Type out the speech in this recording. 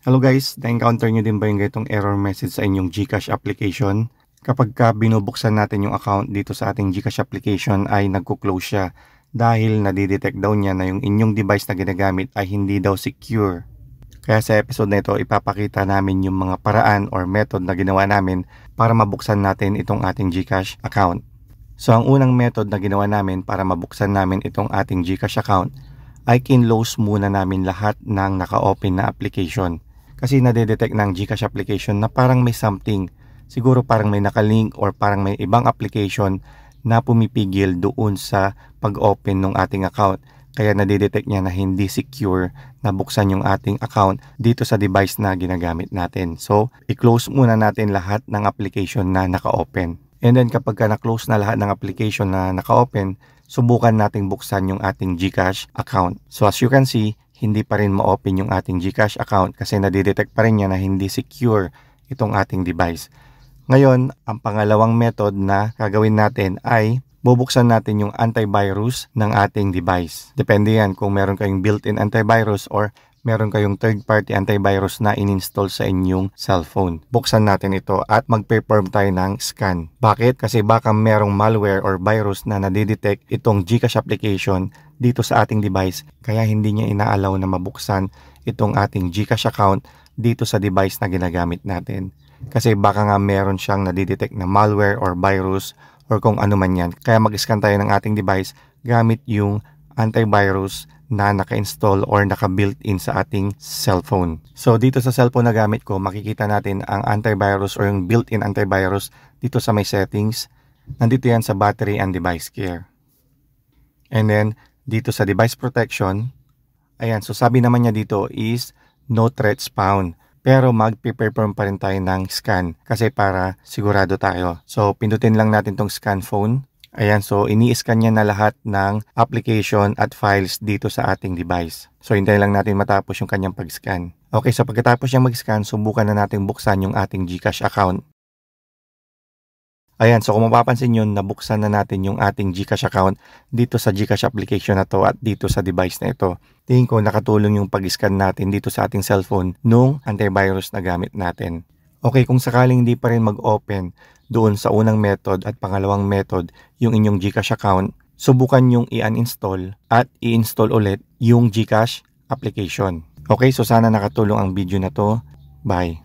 Hello guys, na-encounter nyo din ba yung ganitong error message sa inyong GCash application? Kapag binubuksan natin yung account dito sa ating GCash application ay nagko-close siya dahil nadidetect daw niya na yung inyong device na ginagamit ay hindi daw secure. Kaya sa episode na ito, ipapakita namin yung mga paraan or method na ginawa namin para mabuksan natin itong ating GCash account. So ang unang method na ginawa namin para mabuksan namin itong ating GCash account ay kinlose muna namin lahat ng naka-open na application. Kasi nadedetect ng GCash application na parang may something. Siguro parang may nakalink or parang may ibang application na pumipigil doon sa pag-open ng ating account. Kaya nadedetect niya na hindi secure na buksan yung ating account dito sa device na ginagamit natin. So, i-close muna natin lahat ng application na naka-open. And then kapag na-close na lahat ng application na naka-open, subukan nating buksan yung ating GCash account. So as you can see, hindi pa rin ma-open yung ating GCash account kasi nadidetect pa rin niya na hindi secure itong ating device. Ngayon, ang pangalawang method na gagawin natin ay bubuksan natin yung antivirus ng ating device. Depende yan kung meron kayong built-in antivirus or meron kayong third-party antivirus na in-install sa inyong cellphone. Buksan natin ito at mag-perform tayo ng scan. Bakit? Kasi baka merong malware or virus na nadidetect itong GCash application dito sa ating device kaya hindi niya inaalaw na mabuksan itong ating GCash account dito sa device na ginagamit natin. Kasi baka nga meron siyang nadidetect na malware or virus or kung ano man yan. Kaya mag-scan tayo ng ating device gamit yung antivirus na naka-install or naka-built-in sa ating cellphone. So dito sa cellphone na gamit ko, makikita natin ang antivirus or yung built-in antivirus dito sa my settings. Nandito yan sa battery and device care. And then dito sa device protection, ayan, so sabi naman niya dito is no threats found. Pero mag-perform pa rin tayo ng scan kasi para sigurado tayo. So pindutin lang natin tong scan phone. Ayan, so ini-scan niya na lahat ng application at files dito sa ating device. So hintayin lang natin matapos yung kanyang pag-scan. Okay, so pagkatapos niya mag-scan, subukan na natin buksan yung ating GCash account. Ayan, so kung mapapansin nyo, nabuksan na natin yung ating GCash account dito sa GCash application na to at dito sa device na ito. Tingin ko nakatulong yung pag-scan natin dito sa ating cellphone nung antivirus na gamit natin. Okay, kung sakaling hindi pa rin mag-open doon sa unang method at pangalawang method yung inyong GCash account, subukan yung i-uninstall at i-install ulit yung GCash application. Okay, so sana nakatulong ang video na to. Bye!